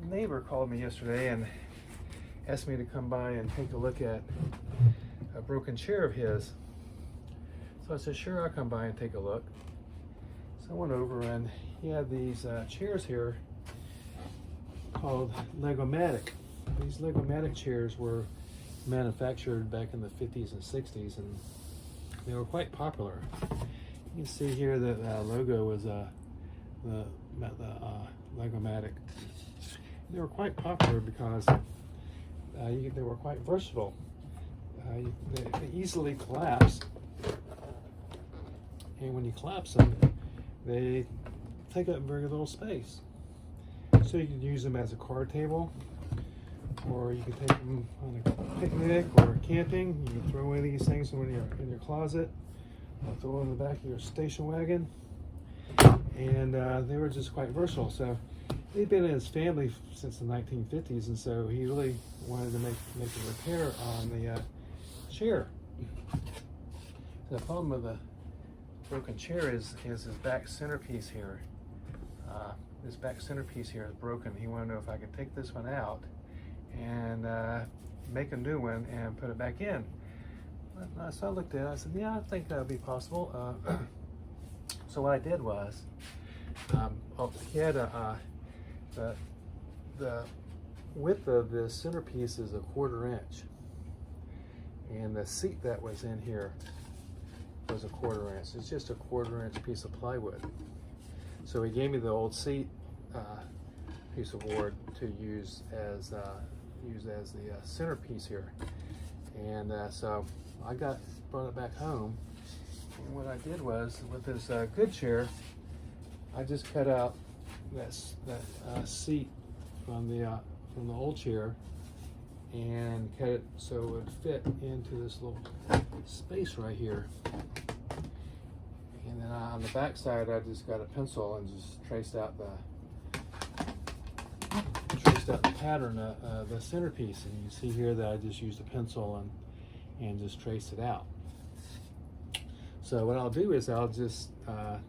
neighbor called me yesterday and asked me to come by and take a look at a broken chair of his. So I said, sure, I'll come by and take a look. So I went over and he had these chairs here called Leg-O-Matic. These Leg-O-Matic chairs were manufactured back in the 50s and 60s, and they were quite popular. You can see here that logo was the Leg-O-Matic. They were quite popular because they were quite versatile. They easily collapse, and when you collapse them, they take up very little space. So you can use them as a card table, or you can take them on a picnic or camping. You can throw away these things in your closet, or throw them in the back of your station wagon. And they were just quite versatile. So they'd been in his family since the 1950s, and so he really wanted to make a repair on the chair. The problem with the broken chair is his back centerpiece here. This back centerpiece here is broken. He wanted to know if I could take this one out and make a new one and put it back in. So I looked at it, I said, yeah, I think that would be possible. So what I did was, he had the width of the centerpiece is 1/4 inch, and the seat that was in here was 1/4 inch. It's just 1/4 inch piece of plywood. So he gave me the old seat piece of board to use as the centerpiece here, and so I brought it back home. And what I did was, with this good chair, I just cut out that seat from the old chair and cut it so it would fit into this little space right here. And then on the back side, I just got a pencil and just traced out the pattern of the centerpiece. And you see here that I just used a pencil and just traced it out. So what I'll do is I'll just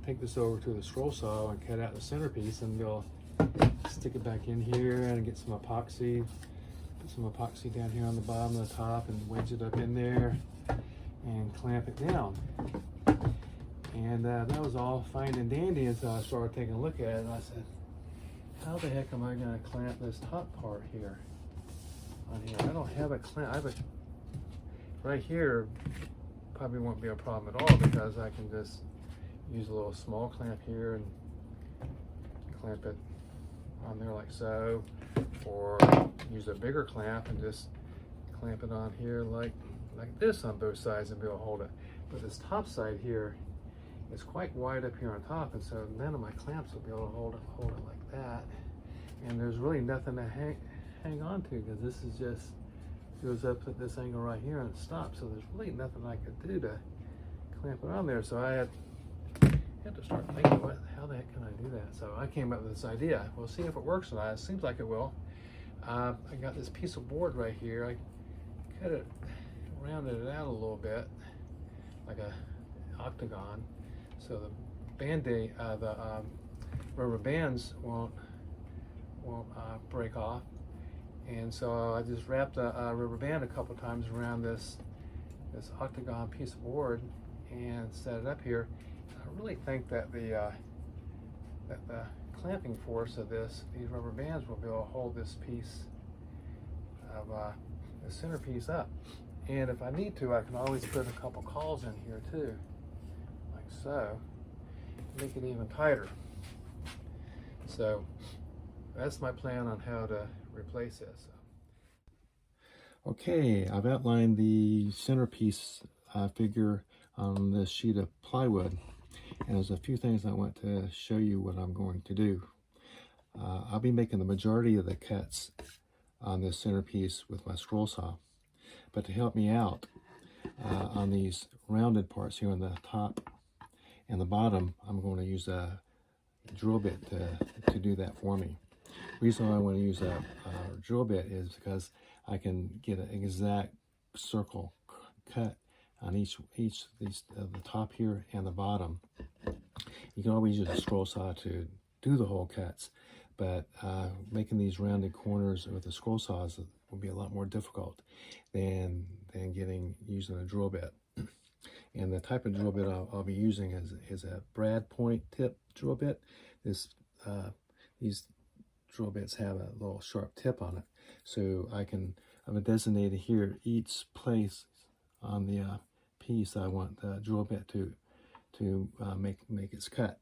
take this over to the scroll saw and cut out the centerpiece, and we'll stick it back in here and get some epoxy. Put some epoxy down here on the bottom and the top and wedge it up in there and clamp it down. And that was all fine and dandy until I started taking a look at it, and I said, how the heck am I going to clamp this top part here on here? I don't have a clamp. I have a right here. Probably won't be a problem at all, because I can just use a little small clamp here and clamp it on there like so, or use a bigger clamp and just clamp it on here like this on both sides and be able to hold it. But this top side here is quite wide up here on top, and so none of my clamps will be able to hold it like that. And there's really nothing to hang on to, because this is just goes up at this angle right here and it stops. So there's really nothing I could do to clamp it on there. So I had to start thinking, how the heck can I do that? So I came up with this idea. We'll see if it works or not. It seems like it will. I got this piece of board right here. I cut it, rounded it out a little bit, like a octagon, so the rubber bands won't break off. And so I just wrapped a rubber band a couple times around this octagon piece of board and set it up here. I really think that the clamping force of these rubber bands will be able to hold this piece of the centerpiece up. And if I need to, I can always put a couple cawls in here too, like so, make it even tighter. So that's my plan on how to replace this. Okay, I've outlined the centerpiece figure on this sheet of plywood, and there's a few things I want to show you what I'm going to do. I'll be making the majority of the cuts on this centerpiece with my scroll saw, but to help me out on these rounded parts here on the top and the bottom, I'm going to use a drill bit to do that for me. The reason why I want to use a drill bit is because I can get an exact circle cut on each of these, the top here and the bottom. You can always use a scroll saw to do the hole cuts, but making these rounded corners with the scroll saws will be a lot more difficult than using a drill bit. And the type of drill bit I'll be using is a brad point tip drill bit. These drill bits have a little sharp tip on it, so I've designated here each place on the piece I want the drill bit to make its cut.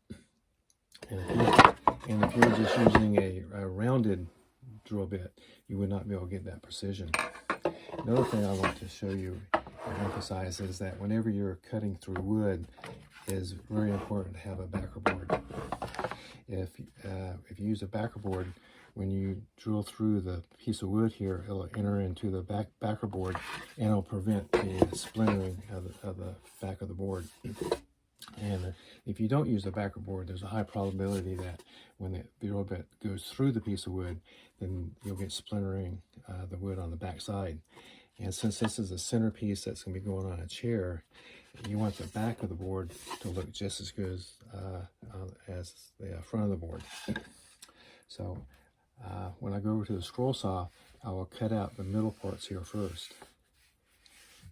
And if you're just using a rounded drill bit, you would not be able to get that precision. Another thing I want to show you and emphasize is that whenever you're cutting through wood, it is very important to have a backer board. If you use a backer board, when you drill through the piece of wood here, it'll enter into the backer board, and it'll prevent the splintering of the back of the board. And if you don't use the backer board, there's a high probability that when the drill bit goes through the piece of wood, then you'll get splintering the wood on the back side. And since this is a centerpiece that's going to be going on a chair, you want the back of the board to look just as good as the front of the board. So when I go over to the scroll saw, I will cut out the middle parts here first.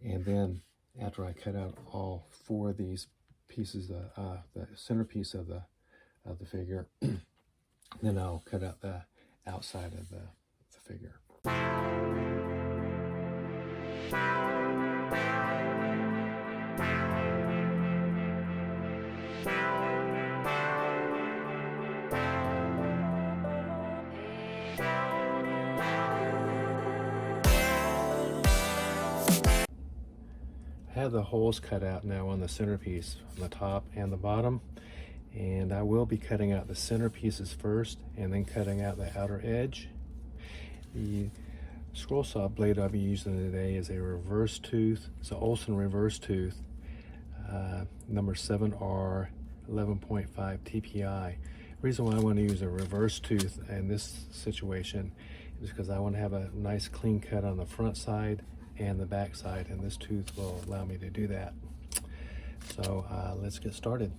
And then after I cut out all four of these pieces, the centerpiece of the figure, then I'll cut out the outside of the figure. I have the holes cut out now on the centerpiece, on the top and the bottom, and I will be cutting out the centerpieces first and then cutting out the outer edge. The scroll saw blade I'll be using today is a reverse tooth. It's an Olson reverse tooth, number 7R 11.5 TPI. The reason why I want to use a reverse tooth in this situation is because I want to have a nice clean cut on the front side and the back side, and this tooth will allow me to do that. So let's get started.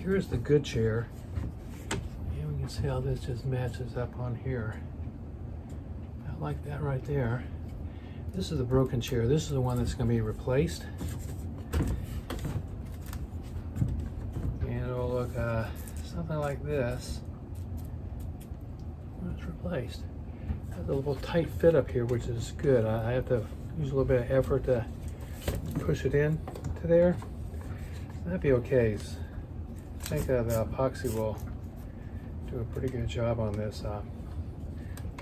Here's the good chair, and we can see how this just matches up on here. I like that right there. This is the broken chair. This is the one that's going to be replaced, and it'll look something like this when it's replaced. It has a little tight fit up here, which is good. I have to use a little bit of effort to push it in to there. That'd be okay. I think the epoxy will do a pretty good job on this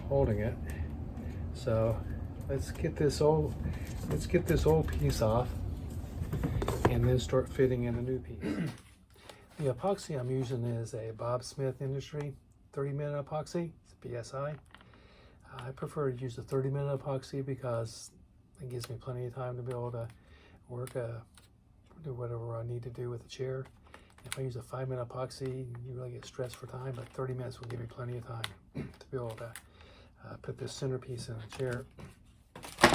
holding it. So let's get this old piece off and then start fitting in a new piece. The epoxy I'm using is a Bob Smith Industry 30-minute epoxy. It's BSI. I prefer to use the 30-minute epoxy because it gives me plenty of time to be able to work, do whatever I need to do with the chair. If I use a 5-minute epoxy, you really get stressed for time, but 30 minutes will give me plenty of time to be able to put this centerpiece in the chair.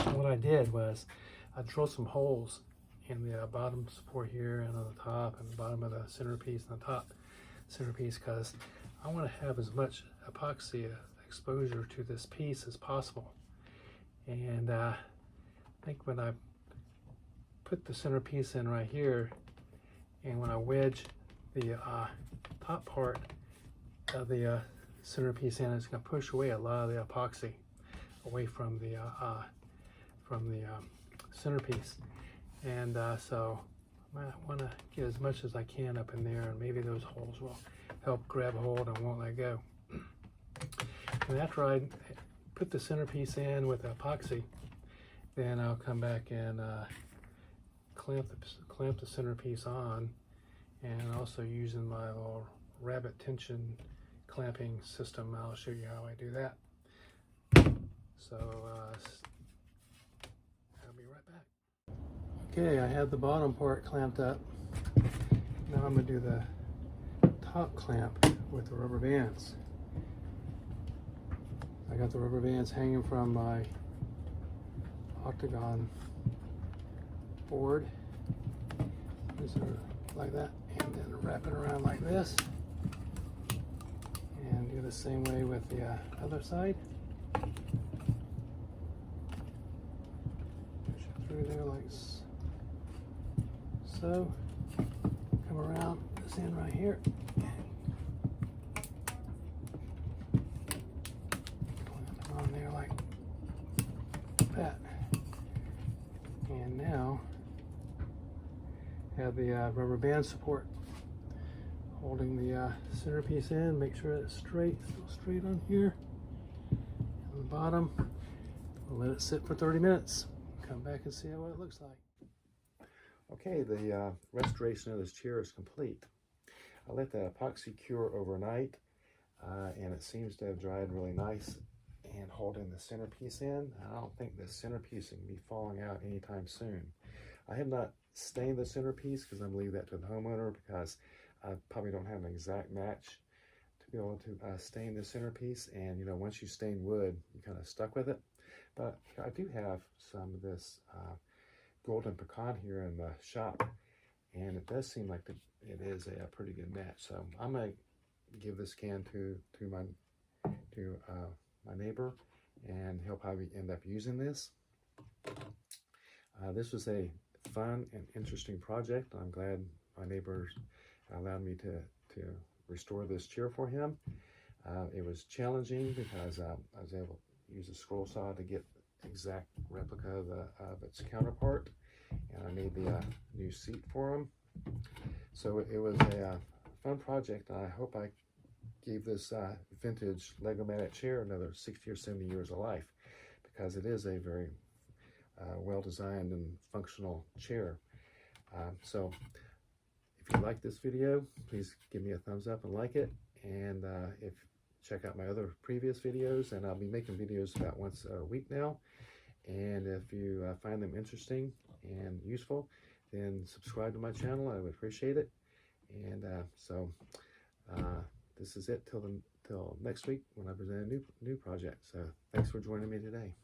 And what I did was I drilled some holes in the bottom support here and on the top and the bottom of the centerpiece and the top centerpiece, because I want to have as much epoxy exposure to this piece as possible. And I think when I put the centerpiece in right here, and when I wedge the top part of the centerpiece in, it's going to push away a lot of the epoxy away from the centerpiece. And so I want to get as much as I can up in there, and maybe those holes will help grab hold and won't let go. And after I put the centerpiece in with the epoxy, then I'll come back and clamp the centerpiece on, and also using my little rabbit tension clamping system. I'll show you how I do that. So I'll be right back. Okay, I have the bottom part clamped up. Now I'm going to do the top clamp with the rubber bands. I got the rubber bands hanging from my octagon board. These are like that, and then wrap it around like this, and do the same way with the other side. Push it through there like so. Come around this end right here. Clamp it on there like that. And now have the rubber band support holding the centerpiece in. Make sure it's straight, still straight on here. On the bottom, we'll let it sit for 30 minutes. Come back and see what it looks like. Okay, the restoration of this chair is complete. I let the epoxy cure overnight, and it seems to have dried really nice and holding the centerpiece in. I don't think the centerpiece can be falling out anytime soon. I have not stained the centerpiece because I'm leaving that to the homeowner, because I probably don't have an exact match to be able to stain the centerpiece. And you know, once you stain wood, you're kind of stuck with it. But I do have some of this golden pecan here in the shop, and it does seem like it is a pretty good match. So I'm gonna give this can to my neighbor, and he'll probably end up using this. This was a fun and interesting project. I'm glad my neighbors allowed me to restore this chair for him. It was challenging because I was able to use a scroll saw to get exact replica of its counterpart, and I made the new seat for him. So it was a fun project. I hope I gave this vintage Leg-O-Matic chair another 60 or 70 years of life, because it is a very well-designed and functional chair. So if you like this video, please give me a thumbs up and like it, and check out my other previous videos, and I'll be making videos about once a week now. And if you find them interesting and useful, then subscribe to my channel. I would appreciate it. And this is it till next week when I present a new project. So thanks for joining me today.